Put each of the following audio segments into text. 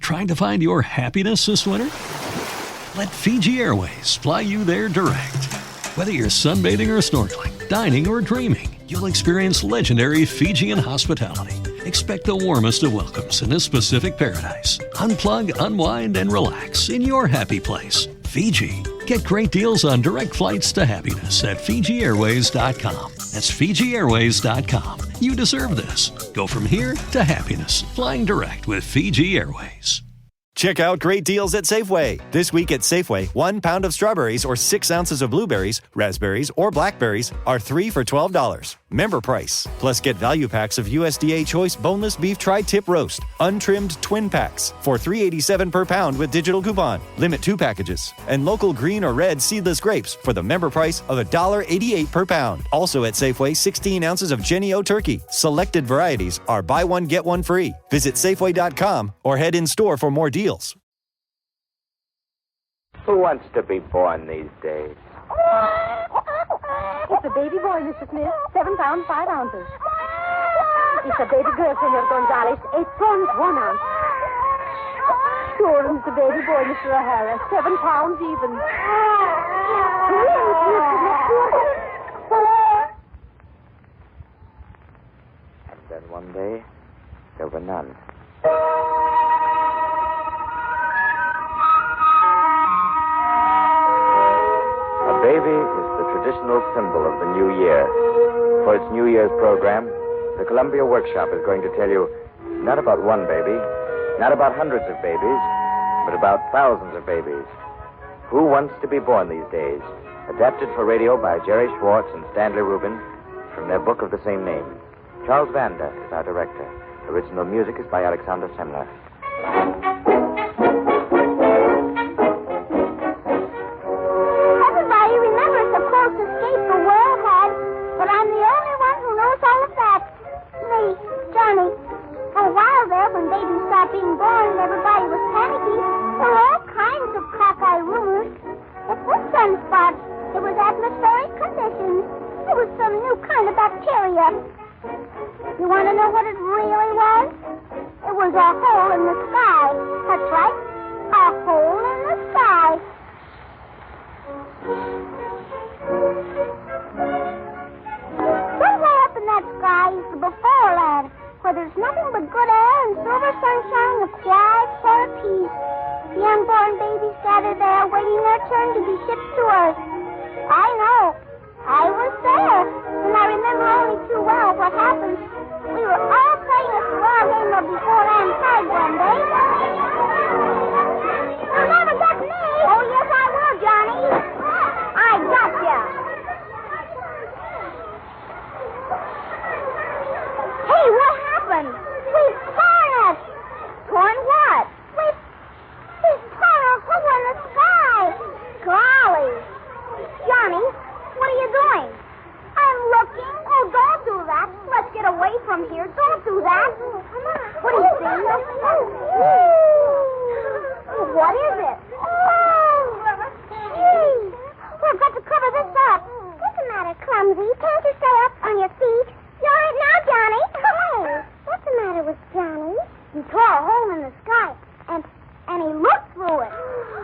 Trying to find your happiness this winter? Let Fiji Airways fly you there direct. Whether you're sunbathing or snorkeling, dining or dreaming, you'll experience legendary Fijian hospitality. Expect the warmest of welcomes in this Pacific paradise. Unplug, unwind, and relax in your happy place. Fiji. Get great deals on direct flights to happiness at FijiAirways.com. That's FijiAirways.com. You deserve this. Go from here to happiness. Flying direct with Fiji Airways. Check out great deals at Safeway. This week at Safeway, 1 pound of strawberries or 6 ounces of blueberries, raspberries, or blackberries are 3 for $12. Member price. Plus get value packs of USDA Choice Boneless Beef Tri-Tip Roast, untrimmed twin packs for $3.87 per pound with digital coupon. Limit 2 packages. And local green or red seedless grapes for the member price of $1.88 per pound. Also at Safeway, 16 ounces of Jennie-O turkey. Selected varieties are buy one, get one free. Visit Safeway.com or head in store for more deals. Who wants to be born these days? It's a baby boy, Mr. Smith. 7 pounds, 5 ounces. It's a baby girl, Senor Gonzalez. 8 pounds, 1 ounce. Sure, it's a baby boy, Mr. O'Hara. 7 pounds even. And then one day, there were none. A baby is the traditional symbol of the new year. For its New Year's program, the Columbia Workshop is going to tell you not about one baby, not about hundreds of babies, but about thousands of babies. Who Wants to Be Born These Days? Adapted for radio by Jerry Schwartz and Stanley Rubin from their book of the same name. Charles Vanda is our director. Original music is by Alexander Semler. Everybody remembers the close escape the world had, but I'm the only one who knows all the facts. Me, Johnny. For a while there, when babies stopped being born and everybody was panicky, there were all kinds of cockeye rumors. It was sunspots. It was atmospheric conditions. It was some new kind of bacteria. You want to know what it really was? It was a hole in the sky. That's right, a hole in the sky. Somewhere up in that sky is the before land, where there's nothing but good air and silver sunshine and a quiet sort of peace. The unborn babies gather there, waiting their turn to be shipped to Earth. I know. I was there, and I remember only too well what happened. We were all playing a small game of beforehand tag one day. You'll never get me. Oh, yes, I will, Johnny. I got ya. Hey, what happened? We've torn it. Torn what? We've torn a hole in the sky. Golly. Johnny, what are you doing? I'm looking. Oh, don't do that. Let's get away from here. Don't do that. Come on. What do you see? What is it? Oh, gee. We've got to cover this up. What's the matter, Clumsy? Can't you stay up on your feet? You're right now, Johnny. Hey, what's the matter with Johnny? He tore a hole in the sky, and he looked through it.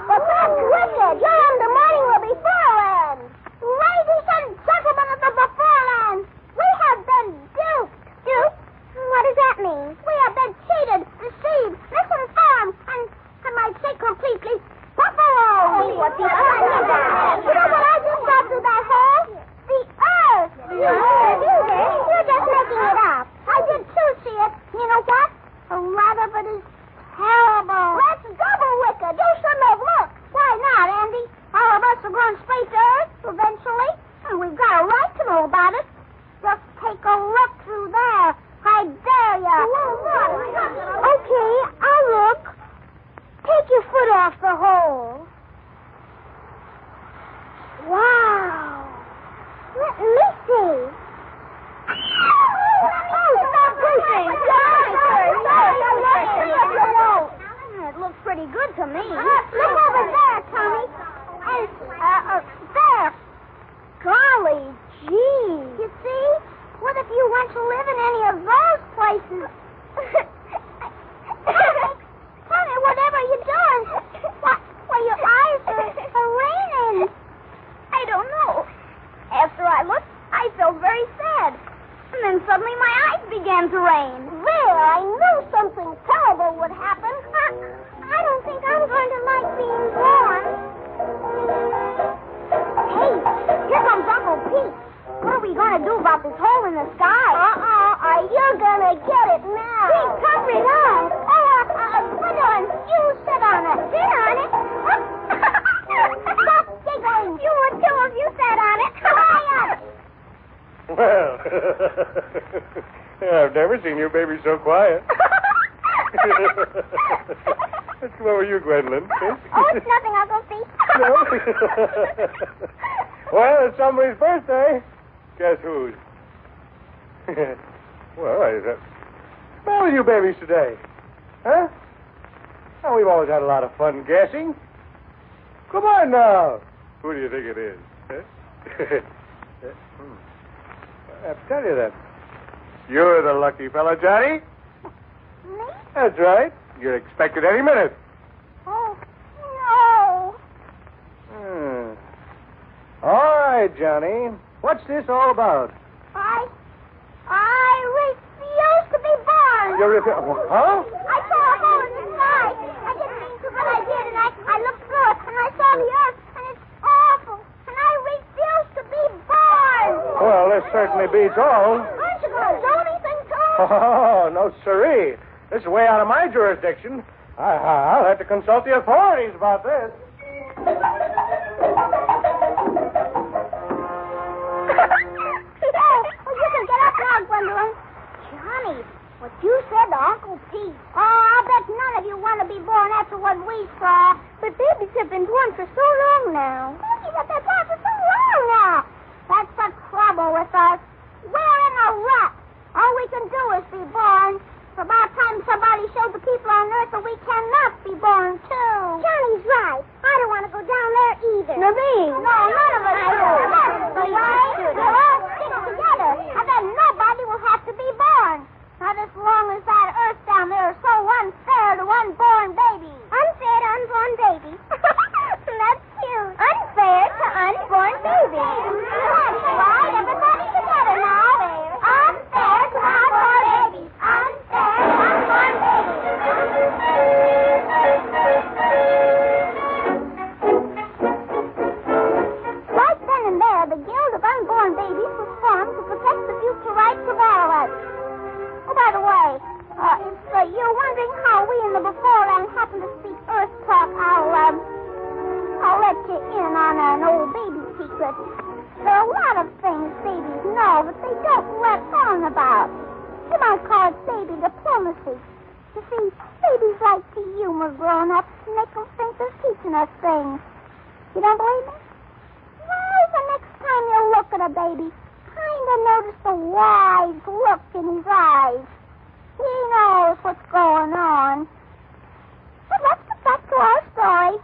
But that's wicked. You're in the morning of beforeland. Ladies and gentlemen of the beforeland, we have been duped. Duped? What does that mean? We have been cheated, deceived, misinformed, and I might say completely buffaloed. Oh, what the earth? You know what I just saw through that hole? The earth. You're just making it up. I did too see it. You know what? A lot of it is terrible. That's double wicked. You shouldn't have looked. Why not, Andy? All of us are going straight to Earth eventually, and we've got a right to know about it. Just take a look through there. I dare ya. Okay, I'll look. Take your foot off the hole. Wow. Let me see. Stop pushing. It looks pretty good to me. Look over there, Tommy. And, there. Golly gee. You see? What if you went to live in any of those places? Tommy, what Yeah, I've never seen you baby so quiet. What's come over you, Gwendolyn? Oh, it's nothing, Uncle Pete. No? Well, it's somebody's birthday. Guess whose? Well, what's wrong with you babies today? Huh? Oh, we've always had a lot of fun guessing. Come on now. Who do you think it is? Huh? I have to tell you that. You're the lucky fella, Johnny. Me? That's right. You're expected any minute. Oh, no. All right, Johnny. What's this all about? I refuse to be born. Huh? I saw a hole in the sky. I didn't mean to, but I did, and I looked through it, and I saw the earth, and it's awful, and I refuse to be born. Well, this certainly beats all. Aren't you going to do anything to it? Oh, no siree. This is way out of my jurisdiction. I'll have to consult the authorities about this. You can get up now, Gwendolyn. Johnny, what you said to Uncle Pete. Oh, I'll bet none of you want to be born after what we saw. But babies have been born for so long now. Babies have been born for so long now. That's the trouble with us. We're in a rut. All we can do is be born. It's about time somebody showed the people on Earth that we cannot be born, too. Johnny's right. I don't want to go down there either. No, me. No, none of us do. That's the way. We'll all stick together, and then nobody will have to be born. Not as long as that Earth down there is so unfair to unborn babies. Unfair to unborn babies? That's cute. Unfair to unborn babies. That's right. Everybody together now. Unfair to unborn babies. Unfair to unborn babies. Right then and there, the Guild of Unborn Babies was formed to protect the future rights of all of us. Oh, by the way, if you're wondering how we in the beforeland happen to speak Earth talk, I'll let you in on an old baby secret. There are a lot of things babies know that they don't let on about. You might call it baby diplomacy. You see, babies like to humor grown-ups and make them think they're teaching us things. You don't believe me? Well, the next time you look at a baby, kind of notice the wise look in his eyes. He knows what's going on. But let's get back to our story.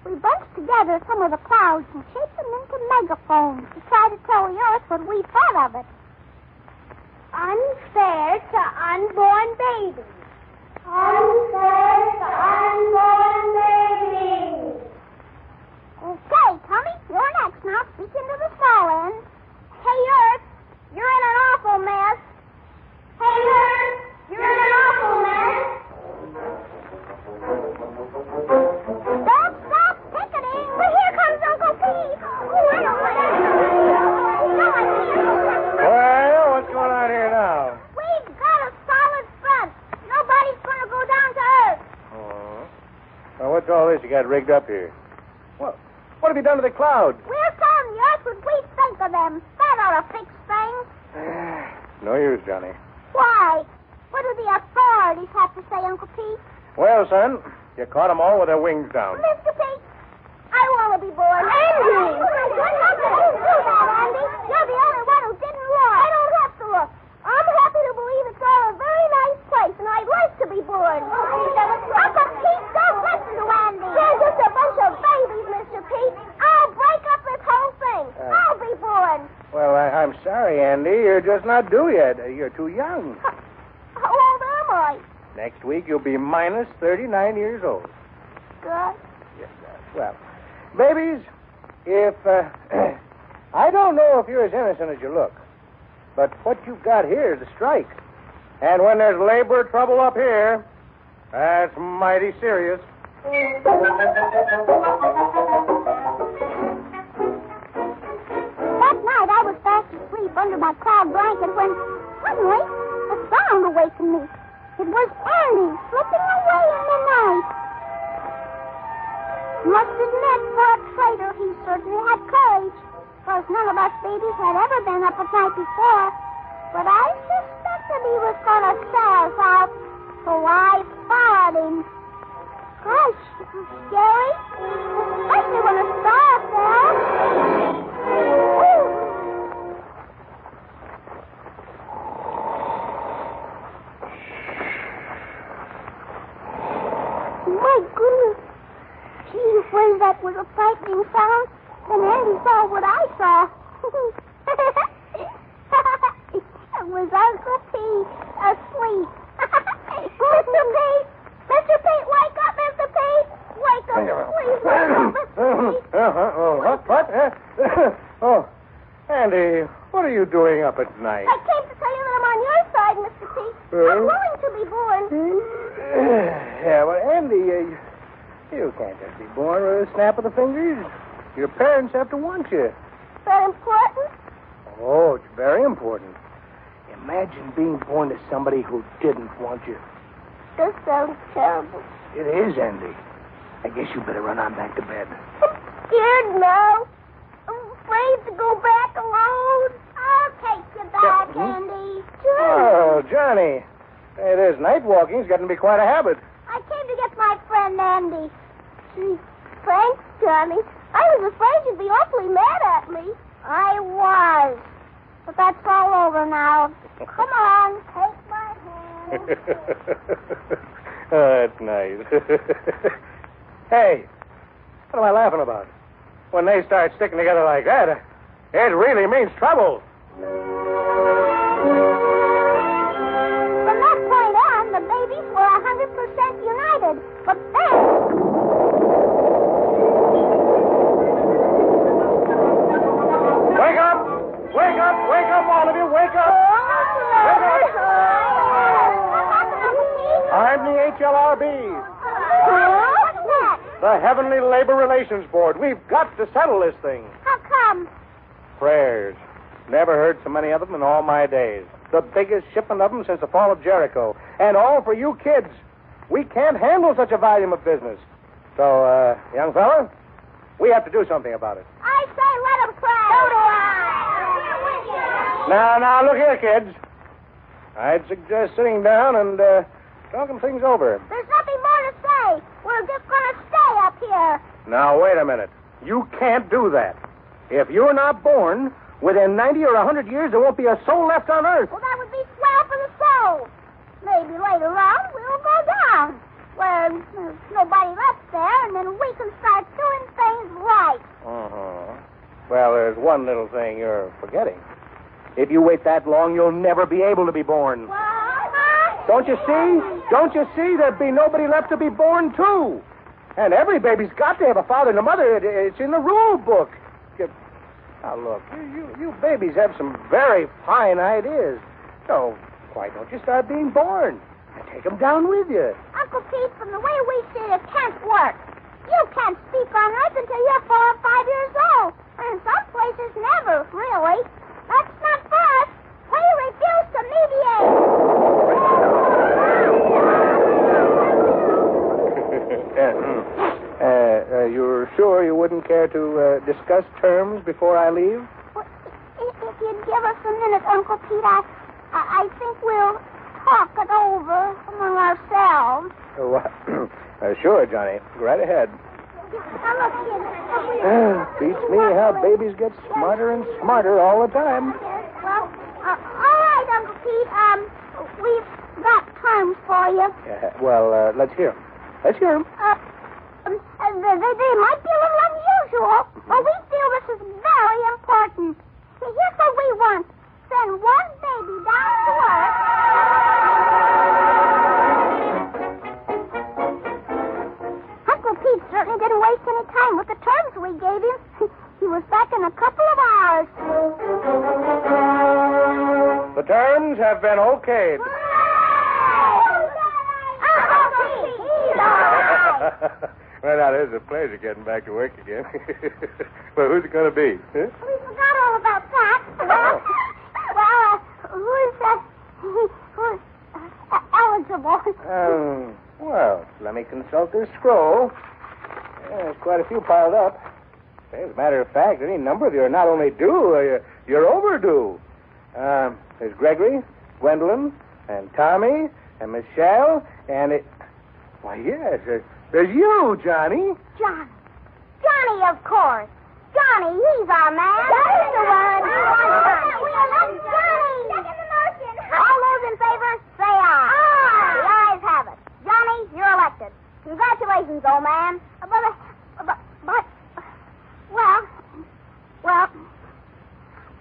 We bunched together some of the clouds and shaped them into megaphones to try to tell the Earth what we thought of it. Unfair to unborn babies. Unfair to unborn babies. Okay, Tommy, you're next now. Speak into the small end. Hey, Earth, you're in an awful mess. Hey, Earth, you're in an awful mess. Stop picketing. Well, here comes Uncle Pete. Oh, I don't want to. Well, what's going on here now? We've got a solid front. Nobody's going to go down to Earth. Oh. Well, what's all this you got rigged up here? What have you done to the clouds? We're telling the Earth what we think of them. That ought to fix things. No use, Johnny. Why? What do the authorities have to say, Uncle Pete? Well, son, you caught them all with their wings down. Mr. Pete, I want to be born. Andy! How can you do that, Andy? You're the only one who didn't look. I don't have to look. I'm happy to believe it's all a very nice place, and I'd like to be born. Uncle Pete, don't listen to Andy. They're just a bunch of babies, Mr. Pete. I'll break up this whole thing. I'll be born. Well, I'm sorry, Andy. You're just not due yet. You're too young. How old am I? Next week, you'll be minus 39 years old. Good. Yes, sir. Well, babies, if... I don't know if you're as innocent as you look, but what you've got here is a strike. And when there's labor trouble up here, that's mighty serious. That night, I was fast asleep under my cloud blanket when suddenly a sound awakened me. It was Andy slipping away in the night. Must admit, for a traitor, he certainly had courage, because none of us babies had ever been up at night before. but I suspected he was going to sell us out, so I followed him. Gosh, it was scary, especially when a star fell. My goodness. Gee whiz, that was a frightening sound. And Andy saw what I saw. It was Uncle Pete asleep. Mr. Pete! Mr. Pete, wake up, Mr. Pete! Wake up, please, wake up, Mr. Pete! What? Oh, Andy, what are you doing up at night? I came to tell you that I'm on your side, Mr. Pete. I'm willing to be born. Yeah, well, Andy, you can't just be born with a snap of the fingers. Your parents have to want you. Is that important? Oh, it's very important. Imagine being born to somebody who didn't want you. This sounds terrible. It is, Andy. I guess you better run on back to bed. I'm scared now. I'm afraid to go back alone. I'll take you back, Andy. Oh, Johnny. Hey, this night walking's getting to be quite a habit. I came to get my friend Andy. Gee, thanks, Johnny. I was afraid you'd be awfully mad at me. I was. But that's all over now. Come on, take my hand. Oh, that's nice. Hey, what am I laughing about? When they start sticking together like that, it really means trouble. From that point on, the babies were 100% united. But then... Wake up! Wake up! Wake up, all of you! Wake up! Wake up! I'm the HLRB, What's that? the Heavenly Labor Relations Board. We've got to settle this thing. How come? Prayers. Never heard so many of them in all my days. The biggest shipment of them since the fall of Jericho. And all for you kids. We can't handle such a volume of business. So, young fella, we have to do something about it. I say let them pray. So do I. Now, look here, kids. I'd suggest sitting down and talking things over. There's nothing more to say. We're just going to stay up here. Now, wait a minute. You can't do that. If you're not born, within 90 or 100 years, there won't be a soul left on Earth. Well, that would be swell for the soul. Maybe later on we'll go down where there's nobody left there, and then we can start doing things right. Uh-huh. Well, there's one little thing you're forgetting. If you wait that long, you'll never be able to be born. What? Don't you see? Don't you see? There'd be nobody left to be born, too. And every baby's got to have a father and a mother. It's in the rule book. Now, look, you babies have some very fine ideas. So why don't you start being born and take them down with you? Uncle Pete, from the way we see it, can't work. You can't speak on Earth until you're 4 or 5 years old. And in some places, never, really. That's not for us. We refuse to mediate. You're sure you wouldn't care to discuss terms before I leave? Well, if you'd give us a minute, Uncle Pete, I think we'll talk it over among ourselves. Sure, Johnny. Go right ahead. Now, look, kid. Beats me how babies get smarter and smarter all the time. Well, all right, Uncle Pete. We've got terms for you. Well, let's hear 'em. Let's hear 'em. They might be a little unusual, but we feel this is very important. See, here's what we want. Send one baby down to Earth. Uncle Pete certainly didn't waste any time with the terms we gave him. He was back in a couple of hours. The terms have been okayed. Well, now, there's a pleasure getting back to work again. Well, who's it going to be? Huh? We forgot all about that. Who's eligible? Well, let me consult this scroll. Yeah, there's quite a few piled up. As a matter of fact, any number of you are not only due, you're overdue. There's Gregory, Gwendolyn, and Tommy, and Michelle, and it... Why, yes, there's you, Johnny. Johnny. Johnny, of course. Johnny, he's our man. Johnny's the one. We elect Johnny. Second the motion. All those in favor, say aye. Aye. The ayes have it. Johnny, you're elected. Congratulations, old man. Well,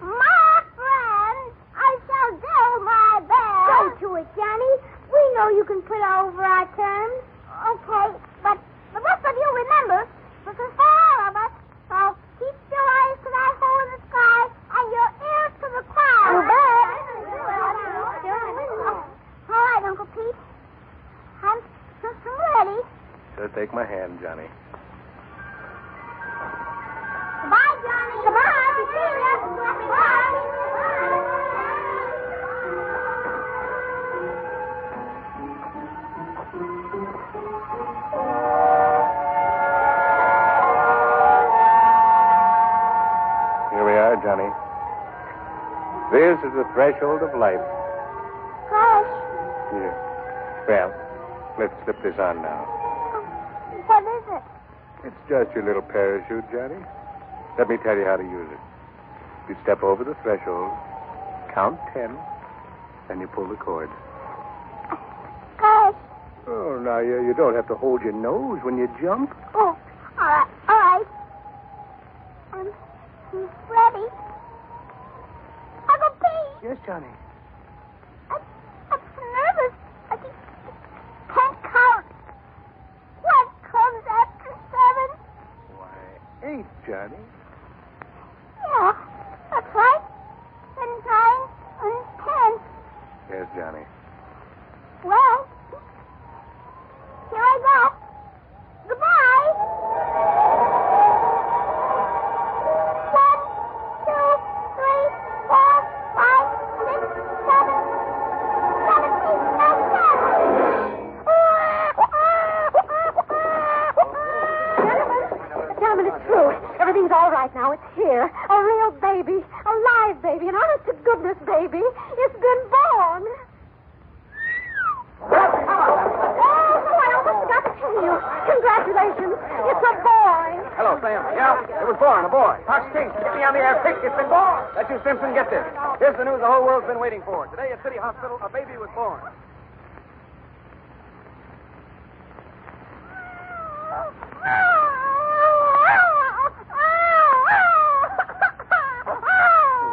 my friend, I shall do my best. Go to it, Johnny. We know you can put over our terms. Okay, but the rest of you remember, this is for all of us, so keep your eyes to that hole in the sky and your ears to the clouds. You bet. All right, Uncle Pete. I'm ready. So take my hand, Johnny. Goodbye, Johnny. Goodbye. See you. Goodbye. Here we are, Johnny. This is the threshold of life. Gosh. Here. Well, let's slip this on now. What is it? It's just your little parachute, Johnny. Let me tell you how to use it. You step over the threshold, count 10, and you pull the cord. Gosh. Oh, now, you don't have to hold your nose when you jump. Oh, all right. I'm ready. Uncle Pete. Yes, Johnny. I'm nervous. I just can't count. What comes after 7? Why, 8, Johnny. Yeah, that's right. And 9 and 10. Yes, Johnny. Well, here I go. Goodbye. 1, 2, 3, 4, 5, 6, 7, 7, 8, 9, 10. Gentlemen, it's true. Everything's all right now. It's here. A real baby. A live baby. An honest-to-goodness baby. It's been born. Oh, I almost forgot to tell you. Congratulations. It's a boy. Hello, Sam. Yeah, it was born, a boy. Fox King, get me on the air quick. It's been born. Let you, Simpson, get this. Here's the news the whole world's been waiting for. Today at City Hospital, a baby was born.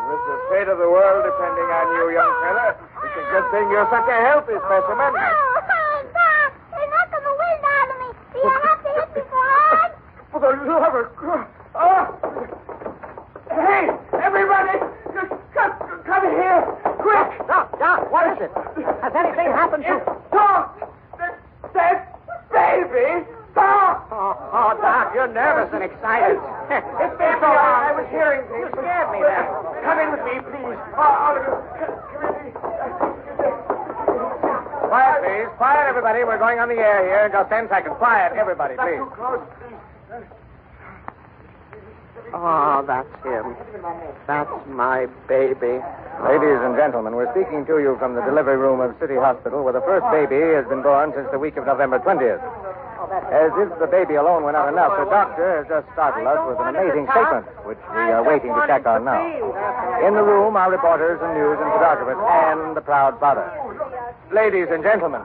With the fate of the world depending on you, young fella, it's a good thing you're such a healthy specimen. Doc, you're knocking the wind out of me. Do you have to hit me so hard? For the love of God. Oh! Hey, everybody! Come here! Quick! Doc, what is it? Has anything happened to... Doc! That baby! Doc! Oh, Doc, you're nervous and excited. It's been so long. I was hearing things. You scared me there. Come in with me, please. All of you. Come in, please. Quiet, please. Quiet, everybody. We're going on the air here in just 10 seconds. Quiet, everybody, Not please. too close, please. Oh, that's him. That's my baby. Ladies and gentlemen, we're speaking to you from the delivery room of City Hospital, where the first baby has been born since the week of November 20th. As if the baby alone were not enough, the doctor has just startled us with an amazing statement, which we are waiting to check on now. In the room are reporters and news and photographers and the proud father. Ladies and gentlemen,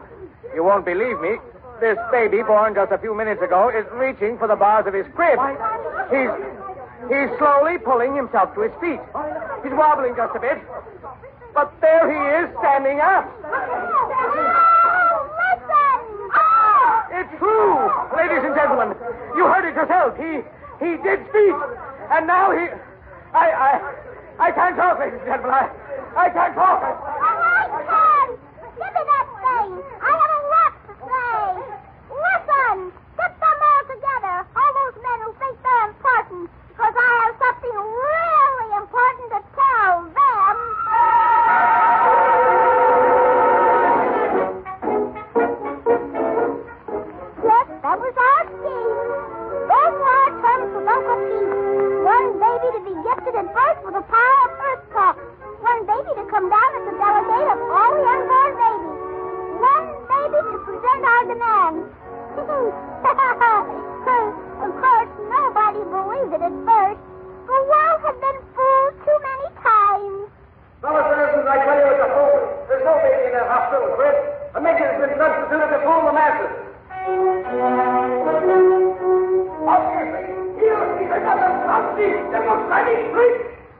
you won't believe me. This baby, born just a few minutes ago, is reaching for the bars of his crib. He's slowly pulling himself to his feet. He's wobbling just a bit. But there he is, standing up. It's true, ladies and gentlemen. You heard it yourself. He did speak. And now he... I can't talk, ladies and gentlemen. I can't talk. I can. Give me that thing. I have a lot to say. Listen. Get them all together. All those men who think they're important. Because I have something really important to tell them. Yes, that was our scheme. Those were our terms with Uncle Pete. One baby to be gifted at birth with the power of earth talk. One baby to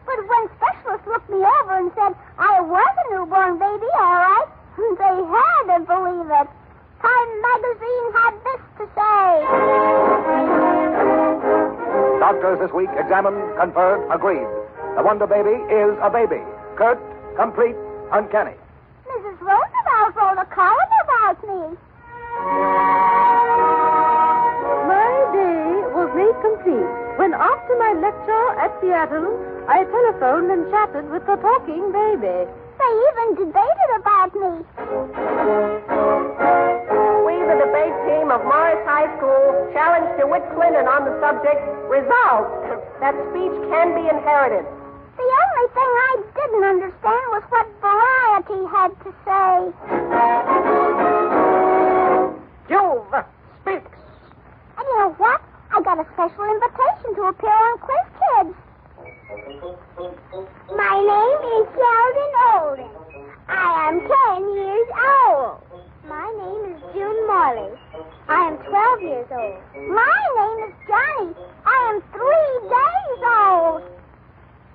But when specialists looked me over and said I was a newborn baby, all right, they had to believe it. Time magazine had this to say. Doctors this week examined, conferred, agreed. The Wonder Baby is a baby. Curt, complete, uncanny. Mrs. Roosevelt wrote a column about me. My day was made complete when, after my lecture at Seattle, I telephoned and chatted with the talking baby. They even debated about me. We, the debate team of Morris High School, challenged DeWitt Clinton on the subject, resolved that speech can be inherited. The only thing I didn't understand was what Variety had to say. Juve speaks. And you know what? I got a special invitation to appear on Quiz Kids. My name is Sheldon Olden. I am 10 years old. My name is June Morley. I am 12 years old. My name is Johnny. I am 3 days old.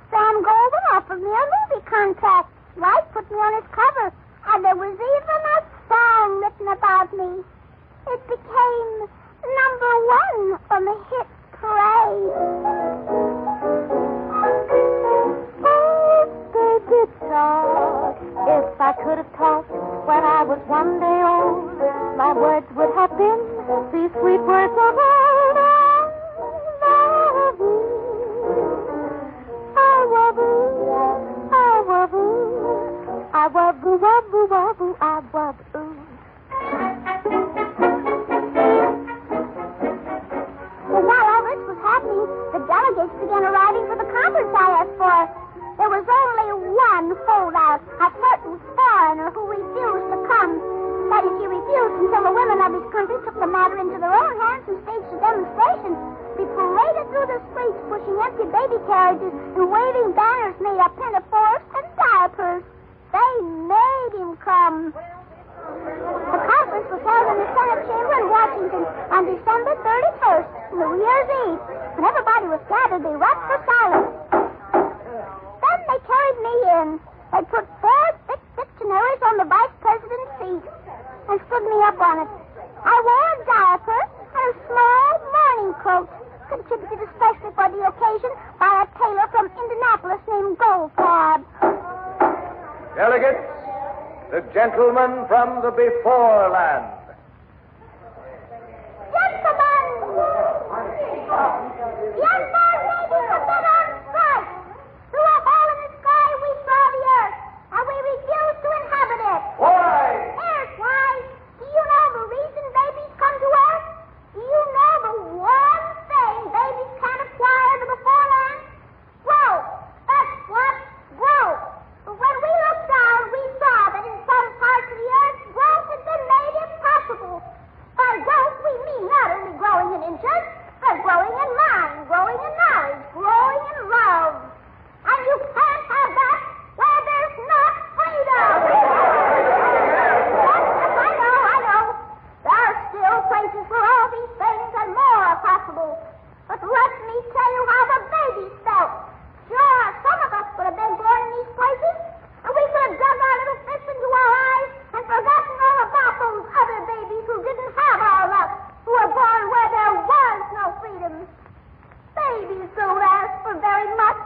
Sam Golden offered me a movie contract. Life put me on his cover, and there was even a song written about me. It became #1 on the hit parade. Oh, baby, talk. If I could have talked when I was 1 day old, my words would have been these sweet words of old. I waboo, waboo, waboo, I waboo. Well, while all this was happening, the delegates began arriving for the conference I asked for. There was only one holdout, a certain foreigner who refused to come. That is, he refused until the women of his country took the matter into their own hands and staged a demonstration. We paraded through the streets, pushing empty baby carriages and waving banners made of pinafores and diapers. They made him come. The conference was held in the Senate chamber in Washington on December 31st, New Year's Eve. When everybody was gathered, they rapped for silence. Then they carried me in. They put 4 thick dictionaries on the vice president's seat and stood me up on it. I wore a diaper and a small morning coat, contributed especially for the occasion by a tailor from Indianapolis named Goldfarb. Delegates, the gentleman from the before land. Gentlemen! The unborn babies have been on strike. Through a hole in the sky we saw the earth, and we refuse to inhabit it. Why? Here's why. Do you know the reason babies come to earth? Do you know the one thing babies can't acquire in the before land? Growth. That's what? Growth. But when we looked down, we saw that in some parts of the earth, growth had been made impossible. By growth, we mean not only growing in inches, but growing in mind, growing in knowledge, growing in love. And you can't have that where there's not freedom. Yes, I know. There are still places where all these things and more are possible. But let me tell you how the babies felt. Sure, some of us would have been born in these places, and we could have dug our little fists into our eyes and forgotten all about those other babies who didn't have our luck, who were born where there was no freedom. Babies don't ask for very much.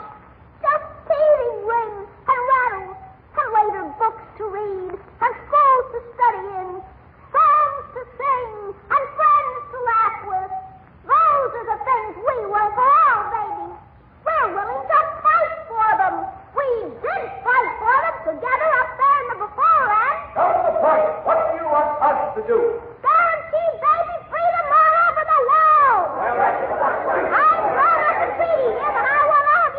Just teething rings and rattles, and later books to read, and schools to study in, songs to sing, and friends to laugh with. Those are the things we want for all babies. We're willing to fight for them. We did fight for them together up there in the before land. Come to the point. What do you want us to do? Guarantee baby freedom all over the world. I brought up the treaty here, but I want all of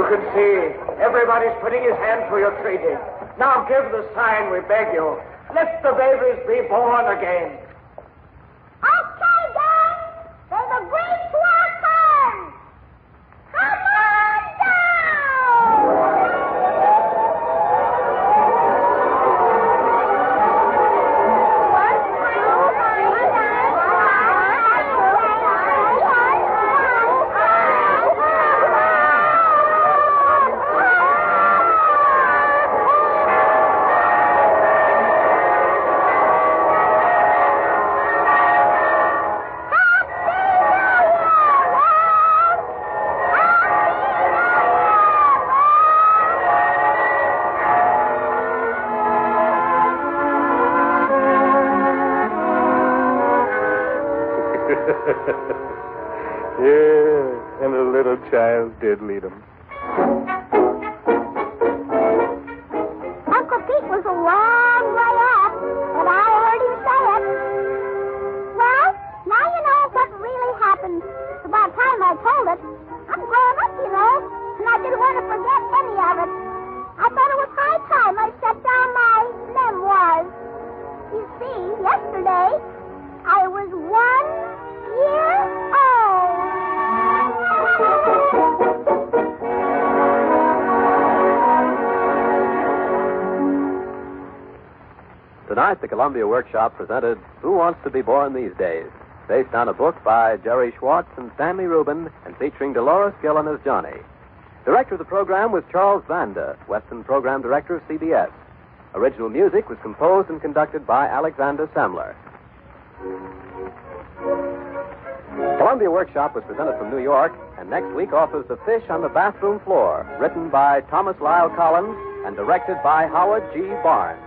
can see, everybody's putting his hand to your treaty. Now give the sign, we beg you. Let the babies be born again. Okay, gang. There's a great sword turn. Come on down. Yeah, and a little child did lead him. Uncle Pete was a long way off, and I heard him say it. Well, now you know what really happened. It's about time I told it. I'm growing up, you know, and I didn't want to forget any of it. I thought it was high time I set down my memoirs. You see, yesterday, I was 1 year old. Tonight, the Columbia Workshop presented Who Wants to Be Born These Days, based on a book by Jerry Schwartz and Stanley Rubin and featuring Dolores Gillen as Johnny. Director of the program was Charles Vanda, Western Program Director of CBS. Original music was composed and conducted by Alexander Samler. Columbia Workshop was presented from New York, and next week offers The Fish on the Bathroom Floor, written by Thomas Lyle Collins and directed by Howard G. Barnes.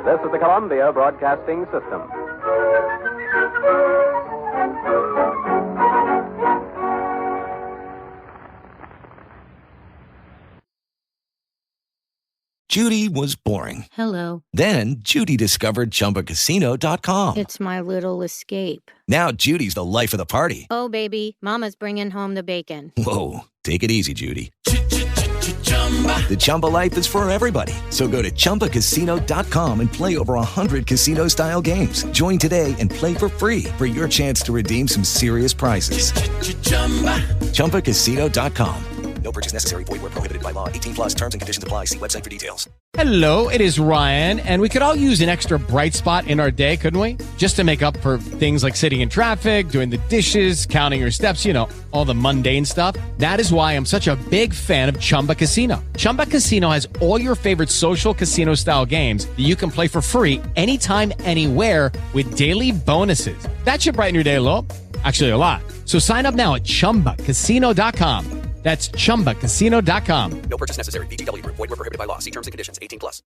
This is the Columbia Broadcasting System. Judy was boring. Hello. Then Judy discovered ChumbaCasino.com. It's my little escape. Now Judy's the life of the party. Oh, baby, mama's bringing home the bacon. Whoa, take it easy, Judy. The Chumba life is for everybody. So go to ChumbaCasino.com and play over 100 casino-style games. Join today and play for free for your chance to redeem some serious prizes. ChumbaCasino.com. No purchase necessary. Void where prohibited by law. 18 plus terms and conditions apply. See website for details. Hello, it is Ryan, and we could all use an extra bright spot in our day, couldn't we? Just to make up for things like sitting in traffic, doing the dishes, counting your steps, you know, all the mundane stuff. That is why I'm such a big fan of Chumba Casino. Chumba Casino has all your favorite social casino-style games that you can play for free anytime, anywhere with daily bonuses. That should brighten your day a little. Actually, a lot. So sign up now at ChumbaCasino.com. That's ChumbaCasino.com. No purchase necessary. VGW Group. Void where prohibited by law. See terms and conditions. 18 plus.